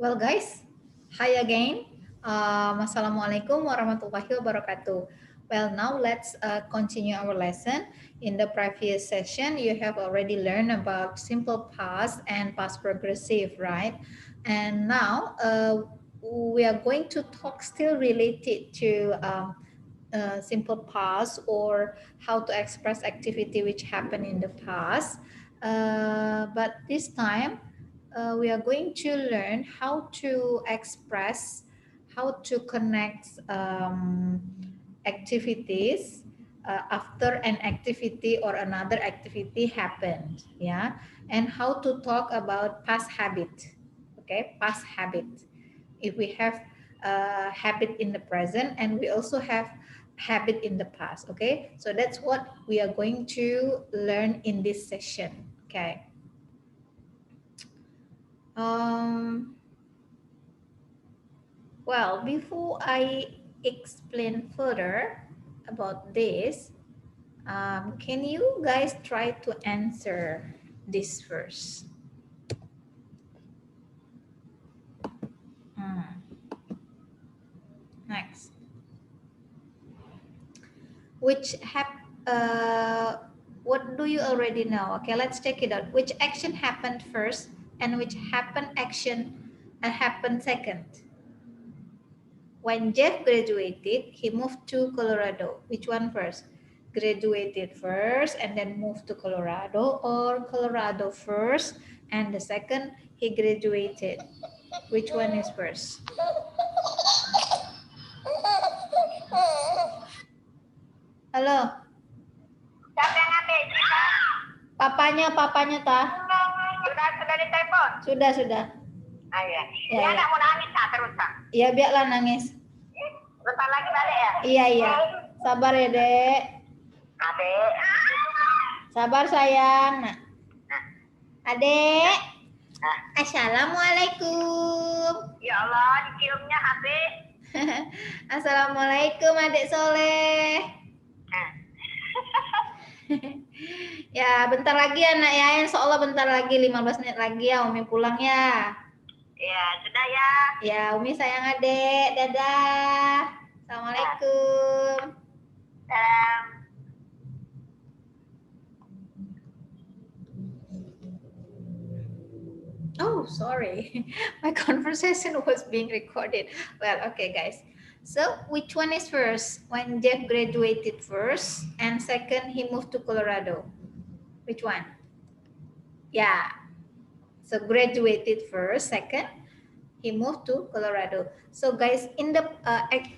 Well, guys, hi again. Assalamualaikum warahmatullahi wabarakatuh. Well, now let's continue our lesson. In the previous session, you have already learned about simple past and past progressive, right? And now we are going to talk still related to simple past or how to express activity which happened in the past. But this time, we are going to learn how to express, how to connect activities after an activity or another activity happened, yeah, and how to talk about past habit, okay, past habit. If we have habit in the present and we also have habit in the past, okay, so that's what we are going to learn in this session, okay. um, Well, before I explain further about this, can you guys try to answer this first? Hmm. Next, which what do you already know? Okay, let's check it out. Which action happened first, and which happened second? When Jeff graduated, he moved to Colorado. Which one first? Graduated first and then moved to Colorado, or Colorado first and the second he graduated? Which one is first? Halo, Siapa yang ngambil cerita? papanya tah. Sudah ditelepon? Sudah. Ah iya. Ya, Dia ya. nggak mau nangis tak terus tak? Iya, biarlah nangis. Bentar lagi balik ya? Iya. Sabar ya, Dek. Adek. Sabar sayang. Nah, Adek. Nah. Assalamualaikum. Ya Allah, diciumnya HP. Assalamualaikum Adik Soleh. Nah. Ya, bentar lagi ya nak ya. Insya Allah bentar lagi 15 menit lagi ya Umi pulang ya. Ya, sudah ya. Ya, Umi sayang Adik. Dadah. Assalamualaikum. Salam. Oh, sorry. My conversation was being recorded. Well, okay, guys. So, which one is first? When Jeff graduated first, and second, he moved to Colorado. Which one? Yeah. So, graduated first, second, he moved to Colorado. So, guys, in the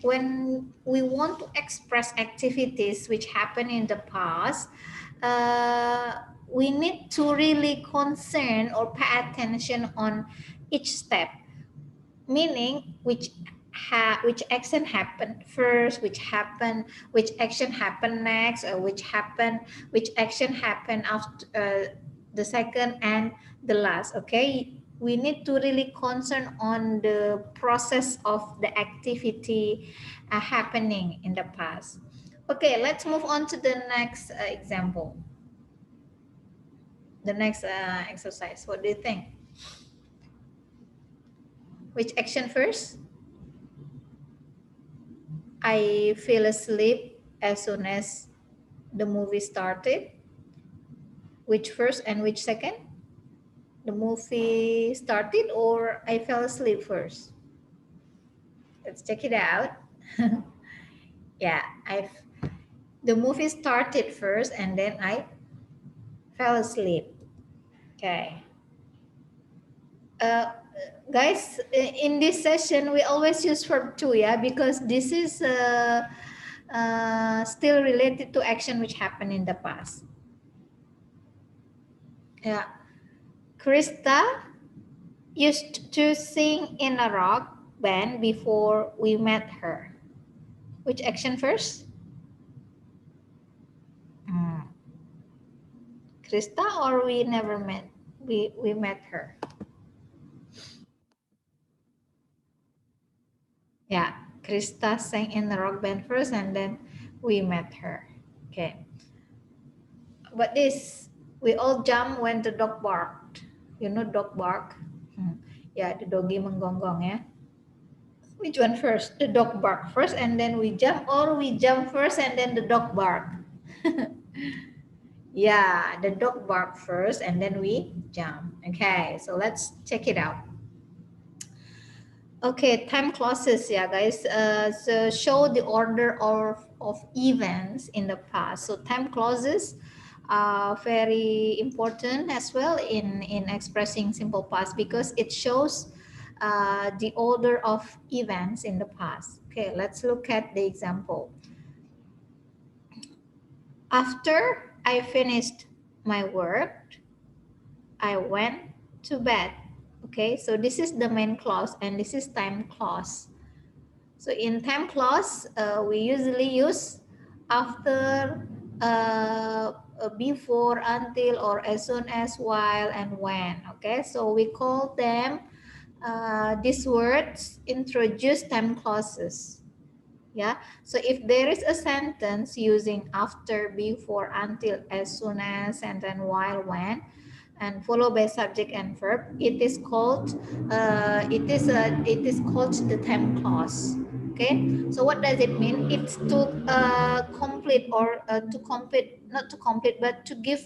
when we want to express activities which happened in the past, we need to really concern or pay attention on each step, meaning which action happened first, which action happened next, or which action happened after the second and the last. Okay, we need to really concern on the process of the activity happening in the past. Okay, let's move on to the next example, the next exercise. What do you think? Which action first? I fell asleep as soon as the movie started. Which first and which second? The movie started or I fell asleep first? Let's check it out. Yeah, the movie started first and then I fell asleep. Okay. Guys, in this session we always use verb to, yeah, because this is still related to action which happened in the past. Yeah, Krista used to sing in a rock band before we met her. Which action first? Krista, or we never met? We met her. Yeah, Krista sang in the rock band first and then we met her. Okay. But this, we all jumped when the dog barked. You know dog bark? Ya, the doggy menggonggong ya. Which one first? The dog bark first and then we jump, or we jump first and then the dog bark? Yeah, the dog bark first and then we jump. Okay, so let's check it out. Okay, time clauses ya guys. So show the order of events in the past. So time clauses are very important as well in expressing simple past because it shows the order of events in the past. Okay, let's look at the example. After I finished my work, I went to bed. Okay, so this is the main clause and this is time clause. So in time clause, we usually use after, before, until, or as soon as, while, and when. Okay, so we call them, these words introduce time clauses. Yeah, so if there is a sentence using after, before, until, as soon as, and then while, when, and followed by subject and verb, it is called, it is called the time clause. Okay, so what does it mean? It's to complete, or to complete, not to complete, but to give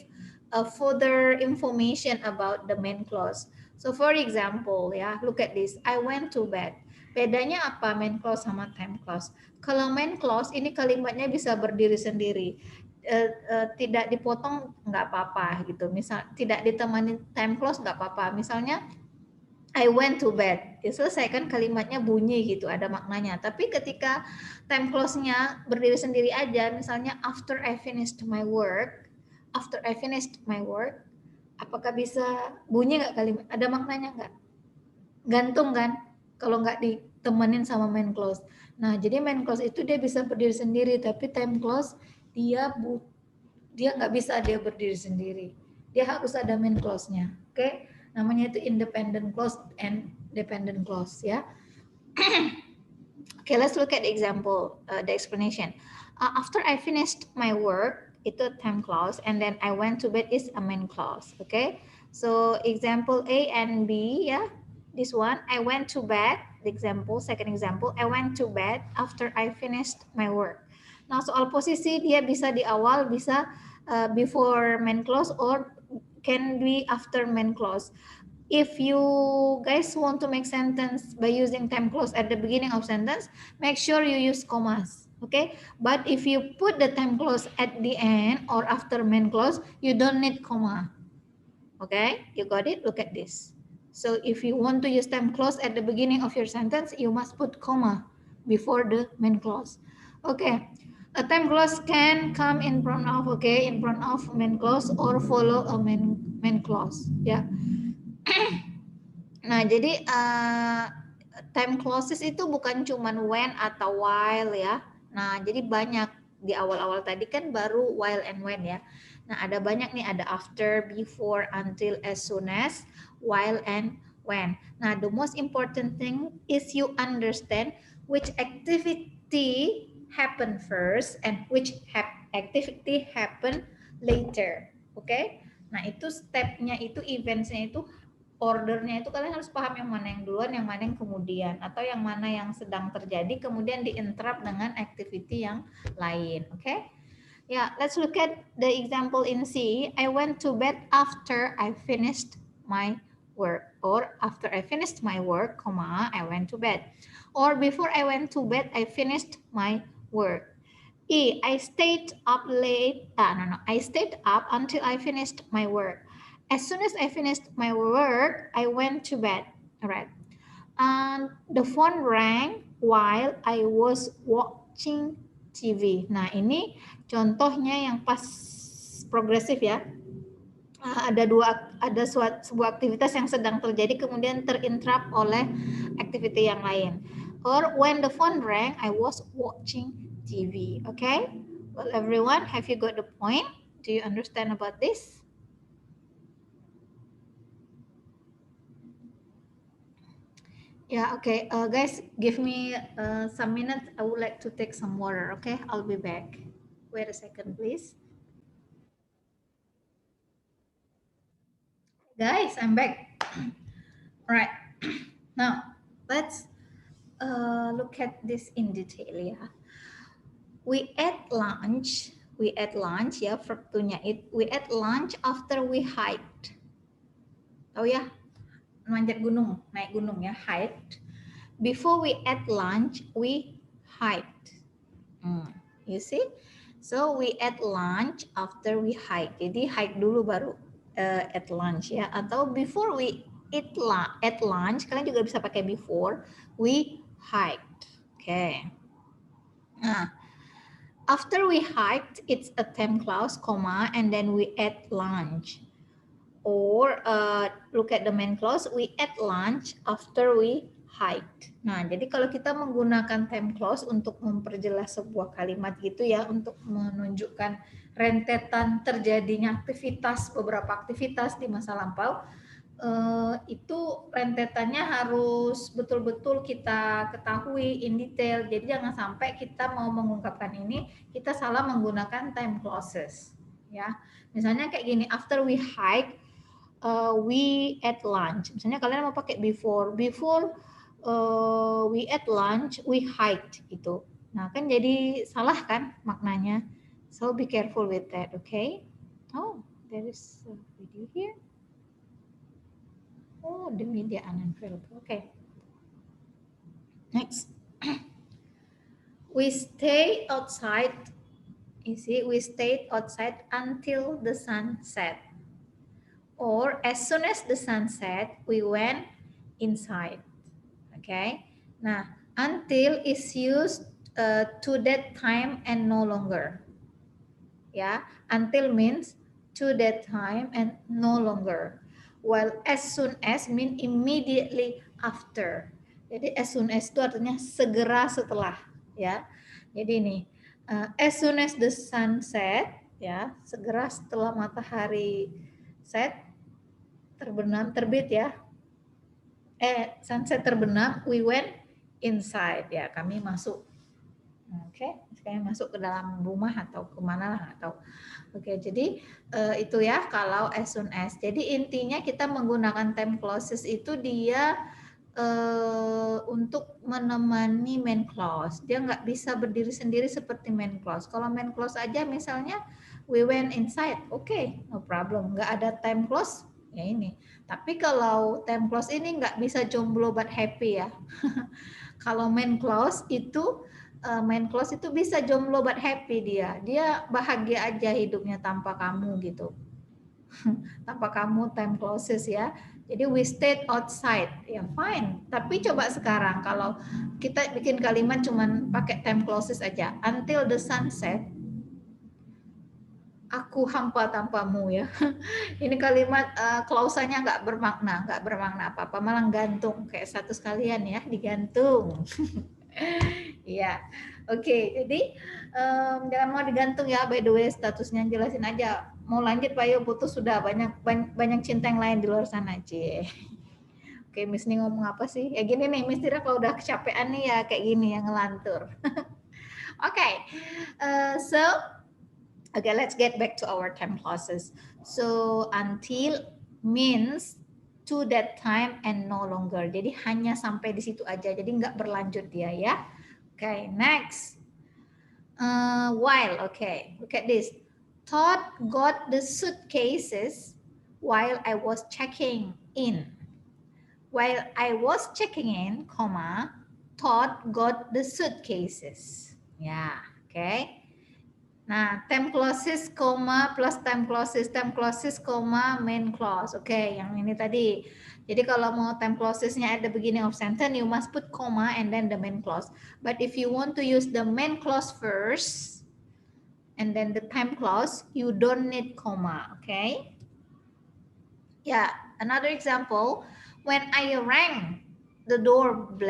further information about the main clause. So for example, ya, look at this. I went to bed. Bedanya apa main clause sama time clause? Kalau main clause ini kalimatnya bisa berdiri sendiri, tidak dipotong nggak apa-apa gitu. Misal tidak ditemani time clause nggak apa-apa. Misalnya I went to bed, ya selesai kan kalimatnya bunyi gitu, ada maknanya. Tapi ketika time clause-nya berdiri sendiri aja, misalnya after I finished my work, after I finished my work, apakah bisa bunyi nggak kalimat? Ada maknanya nggak? Gantung kan kalau nggak ditemenin sama main clause. Nah, jadi main clause itu dia bisa berdiri sendiri, tapi time clause dia dia nggak bisa dia berdiri sendiri. Dia harus ada main clause-nya. Oke? Namanya itu independent clause and dependent clause ya. Okay, let's look at the example, the explanation. After I finished my work, itu time clause, and then I went to bed is a main clause. Okay, so example A and B, yeah, this one, I went to bed. The example, second example, I went to bed after I finished my work. Nah, soal posisi dia bisa di awal, bisa before main clause, or can be after main clause. If you guys want to make sentence by using time clause at the beginning of sentence, make sure you use commas. Okay, but if you put the time clause at the end or after main clause, you don't need comma. Okay, you got it? Look at this. So if you want to use time clause at the beginning of your sentence, you must put comma before the main clause. Okay, a time clause can come in front of, okay, in front of main clause or follow a main clause. Yeah. Nah, jadi time clauses itu bukan cuman when atau while ya. Nah, jadi banyak di awal-awal tadi kan baru while and when ya. Nah, ada banyak nih, ada after, before, until, as soon as, while, and when. Nah, the most important thing is you understand which activity happen first and which activity happen later. Oke? Okay? Nah, itu stepnya itu, eventsnya itu, ordernya itu kalian harus paham yang mana yang duluan, yang mana yang kemudian, atau yang mana yang sedang terjadi kemudian diinterrupt dengan activity yang lain. Oke? Okay? Yeah, let's look at the example in C. I went to bed after I finished my work, or after I finished my work, comma, I went to bed. Or before I went to bed, I finished my work. E, I stayed up late. I stayed up until I finished my work. As soon as I finished my work, I went to bed. All right. And the phone rang while I was watching TV. Nah, ini contohnya yang pas progresif ya. Ada sebuah aktivitas yang sedang terjadi kemudian terinterrupt oleh activity yang lain. Or when the phone rang, I was watching TV. Okay? Well, everyone, have you got the point? Do you understand about this? Yeah, okay. Guys, give me some minutes. I would like to take some water, okay? I'll be back. Wait a second, please. Guys, I'm back. All right. Now, let's look at this in detail ya. We ate lunch. We ate lunch ya, verb to-nya it. We ate lunch after we hiked. Tahu ya? Manjat gunung, naik gunung ya, hiked. Before we ate lunch, we hiked. You see? So we ate lunch after we hike. Jadi hike dulu baru at lunch ya. Atau before we at lunch, kalian juga bisa pakai before. We hiked. Oke. Okay. Nah, after we hiked, it's a temp clause, comma, and then we ate lunch. Or look at the main clause, we ate lunch after we hiked. Nah, jadi kalau kita menggunakan temp clause untuk memperjelas sebuah kalimat gitu ya, untuk menunjukkan rentetan terjadinya aktivitas, beberapa aktivitas di masa lampau, itu rentetannya harus betul-betul kita ketahui in detail. Jadi jangan sampai kita mau mengungkapkan ini, kita salah menggunakan time clauses. Ya, misalnya kayak gini, after we hike, we ate lunch. Misalnya kalian mau pakai before we ate lunch, we hiked gitu. Nah kan jadi salah kan maknanya. So be careful with that, okay? Oh, there is a video here. Oh, the media unavailable. Okay. Next. We stay outside. You see, we stayed outside until the sun set. Or as soon as the sun set, we went inside. Okay. Nah, until is used to that time and no longer. Ya, until means to that time and no longer. While as soon as mean immediately after. Jadi as soon as itu artinya segera setelah, ya. Jadi ini as soon as the sun set, ya, segera setelah matahari set, terbenam, terbit ya. Sunset terbenam, we went inside, ya, kami masuk. Oke, kayak masuk ke dalam rumah atau kemana lah atau oke, jadi itu ya kalau as soon as. Jadi intinya kita menggunakan time clauses itu dia untuk menemani main clause. Dia nggak bisa berdiri sendiri seperti main clause. Kalau main clause aja misalnya we went inside, oke, no problem, nggak ada time clause ya ini. Tapi kalau time clause ini nggak bisa jomblo but happy ya. Kalau main clause itu bisa jomblo but happy dia bahagia aja hidupnya tanpa kamu gitu. Tanpa kamu time clauses ya. Jadi we stayed outside ya fine. Tapi coba sekarang kalau kita bikin kalimat cuman pakai time clauses aja, until the sunset, aku hampa tanpamu ya. Ini kalimat klausanya nggak bermakna apa-apa, malah gantung kayak satu sekalian ya, digantung. Iya, oke. Jadi jangan mau digantung ya. By the way, statusnya jelasin aja. Mau lanjut Pak Yo, putus sudah banyak cinta yang lain di luar sana, Cie. Oke, Miss nih ngomong apa sih? Ya gini nih, Miss Tira kalau udah kecapean nih ya kayak gini yang ngelantur. Oke, so okay, let's get back to our time clauses. So until means to that time and no longer. Jadi hanya sampai di situ aja. Jadi nggak berlanjut dia ya. Okay, next. While, okay, look at this. Todd got the suitcases while I was checking in. While I was checking in, comma, Todd got the suitcases. Ya, okay. Nah, time clauses, comma, plus time clauses, comma, main clause. Oke, yang ini tadi. Jadi kalau mau time clausesnya at the beginning of sentence, you must put comma and then the main clause. But if you want to use the main clause first, and then the time clause, you don't need comma, okay? Yeah, another example, when I rang the doorbell,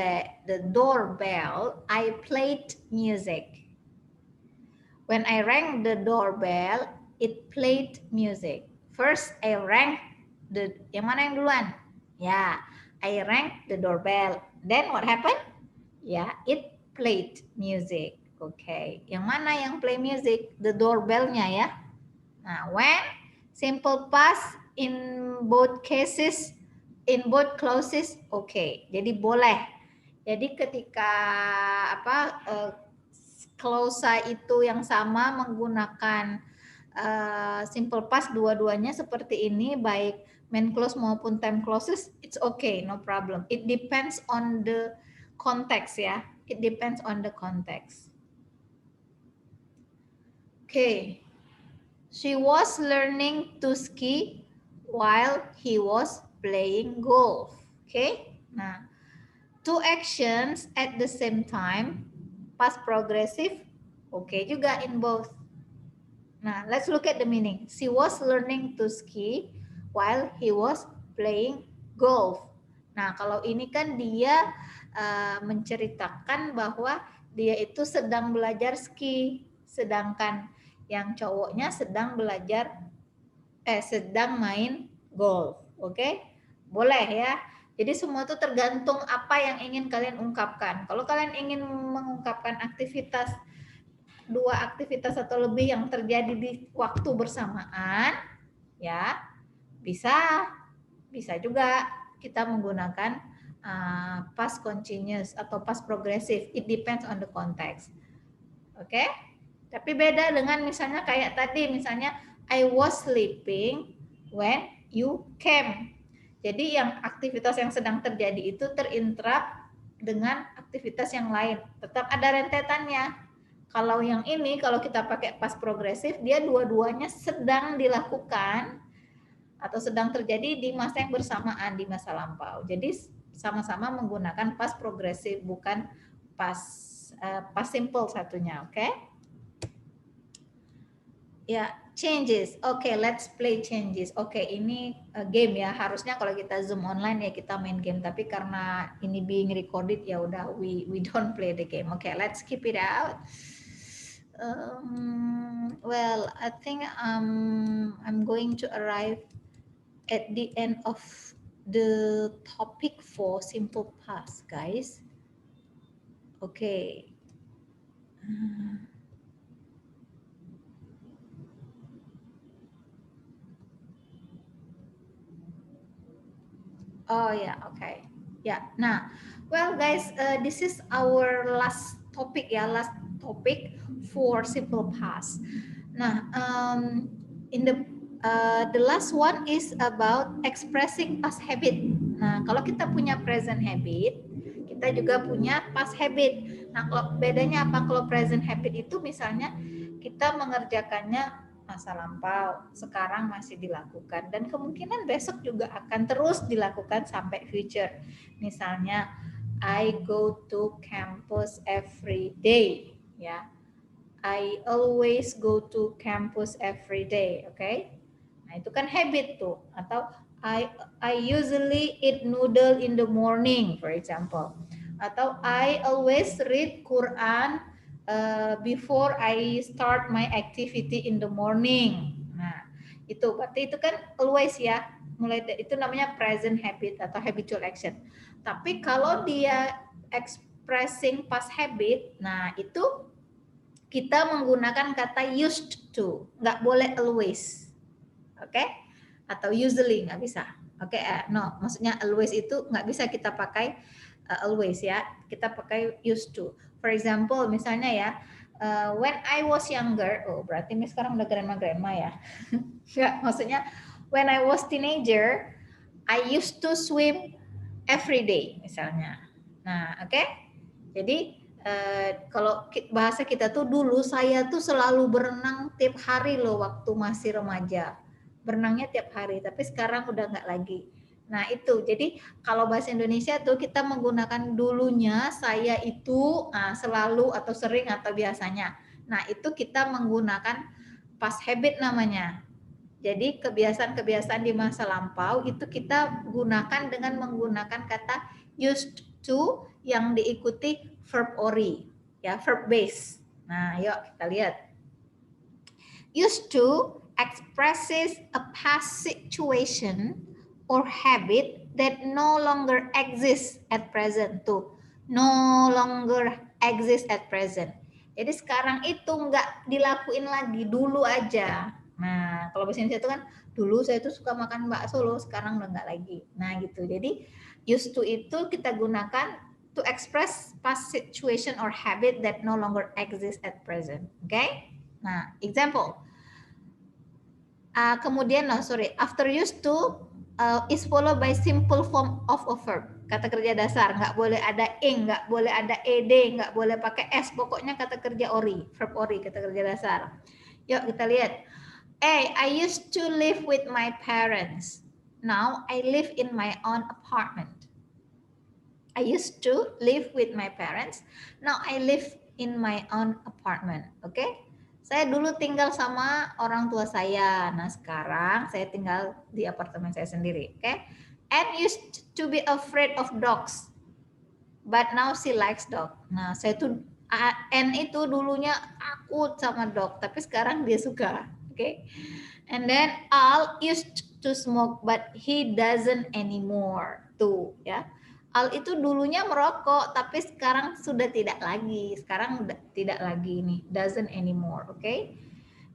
I played music. When I rang the doorbell, it played music. First, I rang yang mana yang duluan? Ya, I rang the doorbell. Then what happened? Ya, it played music. Okay. Yang mana yang play music? The doorbellnya ya. Nah, when simple past in both cases in both clauses okay. Jadi boleh. Jadi ketika klausa itu yang sama menggunakan simple past dua-duanya seperti ini, baik main clause maupun time clauses, it's okay, no problem. It depends on the context ya. It depends on the context. Okay. She was learning to ski while he was playing golf. Okay. Nah, two actions at the same time, past progressive, okay juga in both. Nah, let's look at the meaning. She was learning to ski while he was playing golf. Nah, kalau ini kan dia menceritakan bahwa dia itu sedang belajar ski, sedangkan yang cowoknya sedang sedang main golf. Oke? Boleh ya. Jadi semua itu tergantung apa yang ingin kalian ungkapkan. Kalau kalian ingin mengungkapkan dua aktivitas atau lebih yang terjadi di waktu bersamaan, ya bisa juga kita menggunakan past continuous atau past progressive. It depends on the context. Oke? Tapi beda dengan misalnya kayak tadi, misalnya I was sleeping when you came. Jadi yang aktivitas yang sedang terjadi itu terinterrupt dengan aktivitas yang lain. Tetap ada rentetannya. Kalau yang ini, kalau kita pakai past progresif, dia dua-duanya sedang dilakukan atau sedang terjadi di masa yang bersamaan, di masa lampau. Jadi sama-sama menggunakan past progresif, bukan past simple satunya, oke? Okay? Ya, changes. Oke, let's play changes. Oke, ini game ya. Harusnya kalau kita Zoom online ya kita main game, tapi karena ini being recorded ya udah we don't play the game. Oke, let's keep it out. Well, I think I'm going to arrive at the end of the topic for simple past, guys. Okay. Oh yeah, okay. Yeah. Nah, well guys, this is our last topic ya, last topic for simple past. Nah, in the last one is about expressing past habit. Nah, kalau kita punya present habit, kita juga punya past habit. Nah, kalau bedanya apa? Kalau present habit itu misalnya kita mengerjakannya masa lampau, sekarang masih dilakukan dan kemungkinan besok juga akan terus dilakukan sampai future. Misalnya I go to campus every day, ya. I always go to campus every day, oke? Okay? Nah, itu kan habit tuh. Atau I usually eat noodle in the morning, for example. Atau I always read Quran before I start my activity in the morning. Nah, itu berarti itu kan always ya. Mulai itu namanya present habit atau habitual action. Tapi kalau dia expressing past habit, nah itu kita menggunakan kata used to, nggak boleh always. Oke? Okay? Atau usually nggak bisa. Oke, okay? No, maksudnya always itu nggak bisa kita pakai always ya. Kita pakai used to. For example, misalnya ya, when I was younger, oh berarti ini sekarang udah grandma ya. Enggak, maksudnya when I was teenager, I used to swim every day misalnya. Nah, oke. Okay? Jadi kalau bahasa kita tuh dulu saya tuh selalu berenang tiap hari loh waktu masih remaja. Berenangnya tiap hari, tapi sekarang udah nggak lagi. Nah itu, jadi kalau bahasa Indonesia tuh kita menggunakan dulunya, saya itu selalu atau sering atau biasanya. Nah itu kita menggunakan past habit namanya. Jadi kebiasaan-kebiasaan di masa lampau itu kita gunakan dengan menggunakan kata used to yang diikuti verb ori, ya verb base. Nah yuk kita lihat. Used to expresses a past situation or habit that no longer exists at present. Tuh, no longer exists at present. Jadi sekarang itu nggak dilakuin lagi, dulu aja. Nah, kalau bahasa Indonesia itu kan dulu saya tuh suka makan bakso loh, sekarang udah nggak lagi. Nah, gitu. Jadi used to itu kita gunakan to express past situation or habit that no longer exist at present. Oke? Okay? Nah, example. Kemudian, no sorry, after used to is followed by simple form of a verb. Kata kerja dasar, nggak boleh ada ing, nggak boleh ada ed, nggak boleh pakai s. Pokoknya kata kerja ori, verb ori, kata kerja dasar. Yuk kita lihat. I used to live with my parents. Now I live in my own apartment. I used to live with my parents. Now I live in my own apartment. Oke? Okay? Saya dulu tinggal sama orang tua saya. Nah, sekarang saya tinggal di apartemen saya sendiri. Oke? Okay? Anne used to be afraid of dogs, but now she likes dog. Nah, saya tuh Anne itu dulunya takut sama dog, tapi sekarang dia suka. Oke? Okay? And then Al used to smoke, but he doesn't anymore. Tuh, ya. Al itu dulunya merokok, tapi sekarang sudah tidak lagi. Sekarang tidak lagi nih, doesn't anymore, oke? Okay?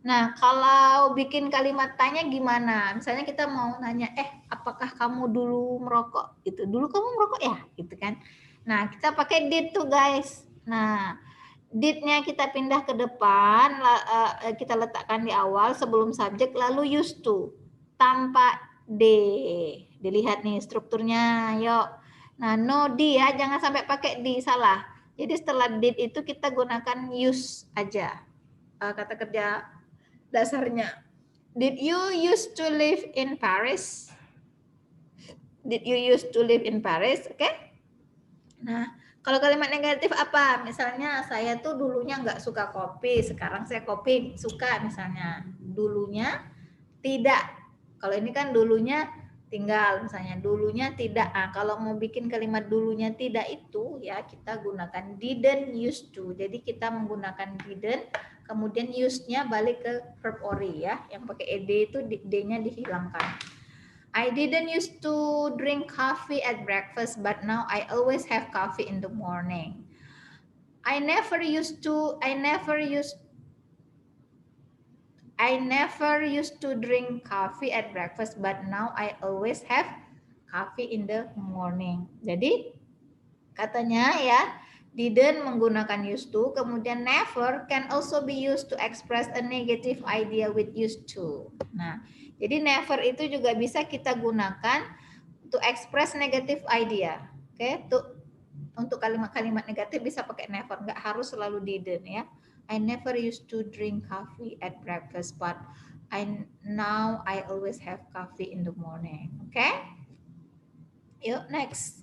Nah, kalau bikin kalimat tanya gimana? Misalnya kita mau nanya, apakah kamu dulu merokok? Gitu. Dulu kamu merokok ya? Gitu kan. Nah, kita pakai did tuh, guys. Nah, did-nya kita pindah ke depan, kita letakkan di awal sebelum subjek, lalu used to tanpa d. Dilihat nih strukturnya, yuk. Nah, no d ya, jangan sampai pakai d, salah. Jadi setelah did itu kita gunakan use aja. Kata kerja dasarnya. Did you used to live in Paris? Did you used to live in Paris? Oke? Okay? Nah, kalau kalimat negatif apa? Misalnya saya tuh dulunya nggak suka kopi, sekarang saya kopi suka misalnya. Dulunya tidak. Kalau ini kan dulunya tinggal misalnya. Dulunya tidak. Nah, kalau mau bikin kalimat dulunya tidak itu ya kita gunakan didn't used to. Jadi kita menggunakan didn't, kemudian used-nya balik ke verb ori ya. Yang pakai ed itu d-nya dihilangkan. I didn't used to drink coffee at breakfast, but now I always have coffee in the morning. I never used to drink coffee at breakfast, but now I always have coffee in the morning. Jadi katanya ya, didn't menggunakan used to, kemudian never can also be used to express a negative idea with used to. Nah, jadi never itu juga bisa kita gunakan to express negative idea. Oke, untuk kalimat-kalimat negatif bisa pakai never, nggak harus selalu didn't ya. I never used to drink coffee at breakfast, but now I always have coffee in the morning. Oke? Yuk, next.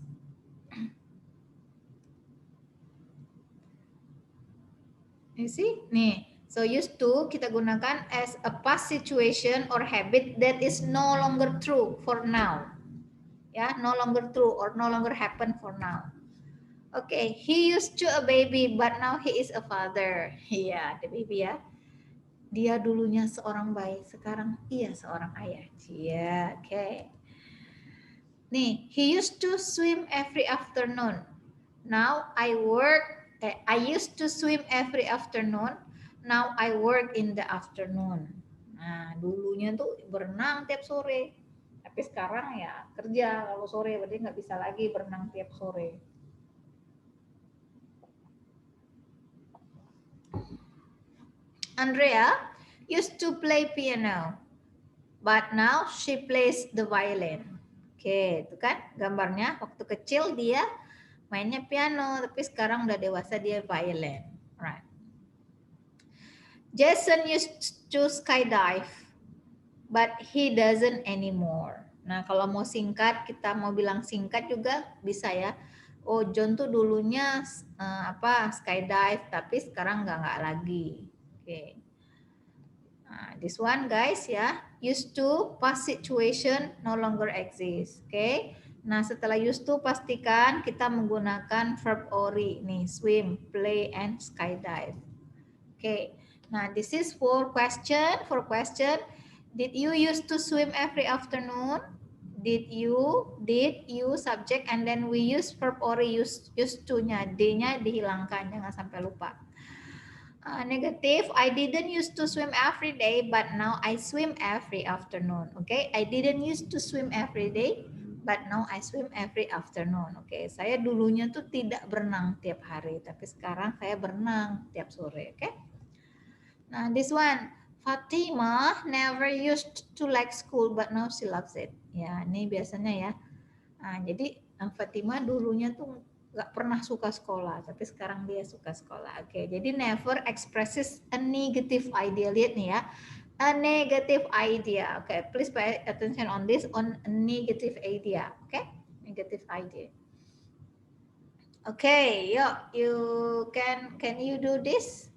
You see? Nih, so used to kita gunakan as a past situation or habit that is no longer true for now. Ya, no longer true or no longer happen for now. Okay, he used to a baby, but now he is a father. Iya, the baby ya. Dia dulunya seorang bayi, sekarang ia seorang ayah. Iya, oke. Okay. Nih, he used to swim every afternoon. Now I used to swim every afternoon. Now I work in the afternoon. Nah, dulunya tuh berenang tiap sore. Tapi sekarang ya kerja kalau sore, berarti nggak bisa lagi berenang tiap sore. Andrea used to play piano, but now she plays the violin. Oke, itu kan gambarnya. Waktu kecil dia mainnya piano, tapi sekarang udah dewasa dia violin. Right. Jason used to skydive, but he doesn't anymore. Nah, kalau mau singkat, kita mau bilang singkat juga bisa ya. Oh, John tuh dulunya skydive, tapi sekarang nggak lagi. Oke. Nah, this one guys ya, used to past situation no longer exist. Oke. Nah, setelah used to pastikan kita menggunakan verb ori nih, swim, play and skydive. Oke. Nah, this is for question. Did you used to swim every afternoon? Did you subject and then we use verb ori used to-nya, d-nya dihilangkan, jangan sampai lupa. Negative, I didn't used to swim every day, but now I swim every afternoon. Okay, I didn't used to swim every day, but now I swim every afternoon. Oke, saya dulunya tuh tidak berenang tiap hari, tapi sekarang saya berenang tiap sore. Oke, nah this one, Fatima never used to like school, but now she loves it. Ya, ini biasanya ya. Nah, jadi Fatima dulunya tuh nggak pernah suka sekolah, tapi sekarang dia suka sekolah. Oke, jadi never expresses a negative idea. Lihat nih ya, a negative idea. Oke, please pay attention on this, on a negative idea. Oke, negative idea. Oke, yuk, you can you do this?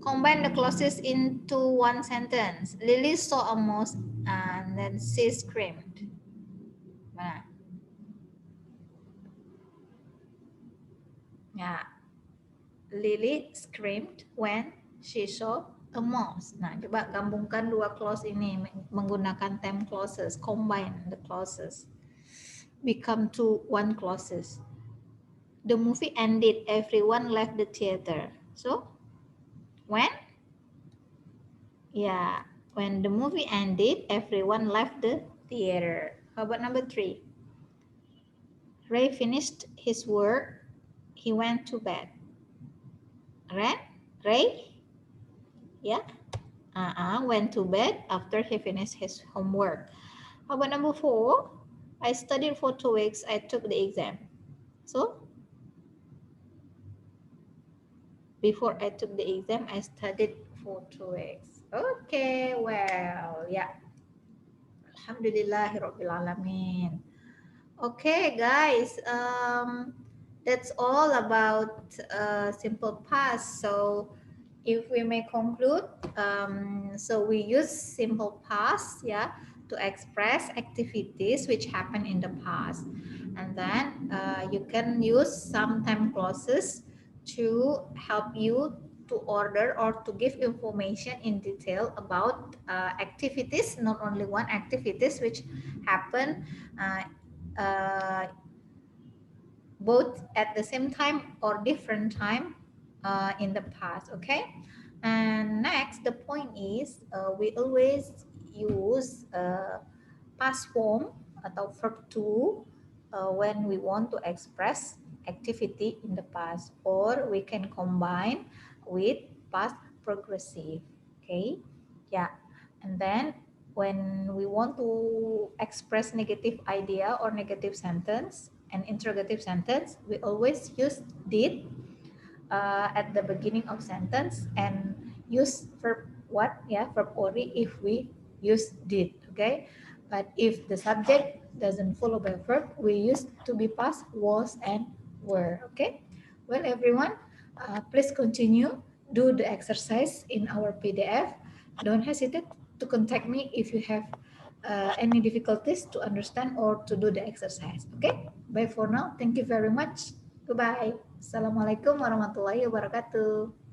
Combine the clauses into one sentence. Lily saw a mouse and then she screamed. Nah, ya, Lily screamed when she saw a mouse. Nah, coba gabungkan dua clause ini menggunakan time clauses. Combine the clauses. Become to one clauses. The movie ended. Everyone left the theater. So, when? Yeah, when the movie ended, everyone left the theater. How about number 3? Ray finished his work. He went to bed. Right? Ray? Yeah? Went to bed after he finished his homework. How about number 4? I studied for 2 weeks. I took the exam. So, before I took the exam, I studied for 2 weeks. Okay, well, yeah. Alhamdulillahirrabbilalamin. Okay, guys. That's all about simple past. So, if we may conclude, so we use simple past, yeah, to express activities which happened in the past, and then you can use some time clauses to help you to order or to give information in detail about activities, not only one activities which happen uh, uh, both at the same time or different time in the past. Okay, and next the point is we always use past form atau verb to when we want to express activity in the past, or we can combine with past progressive. Okay, yeah, and then when we want to express negative idea or negative sentence and interrogative sentence, we always use did at the beginning of sentence and use verb what, yeah, verb ori if we use did. Okay, but if the subject doesn't follow by verb, we use to be past was and were. Okay, well everyone, please continue do the exercise in our PDF. Don't hesitate to contact me if you have any difficulties to understand or to do the exercise. Okay, bye for now. Thank you very much. Goodbye. Assalamualaikum warahmatullahi wabarakatuh.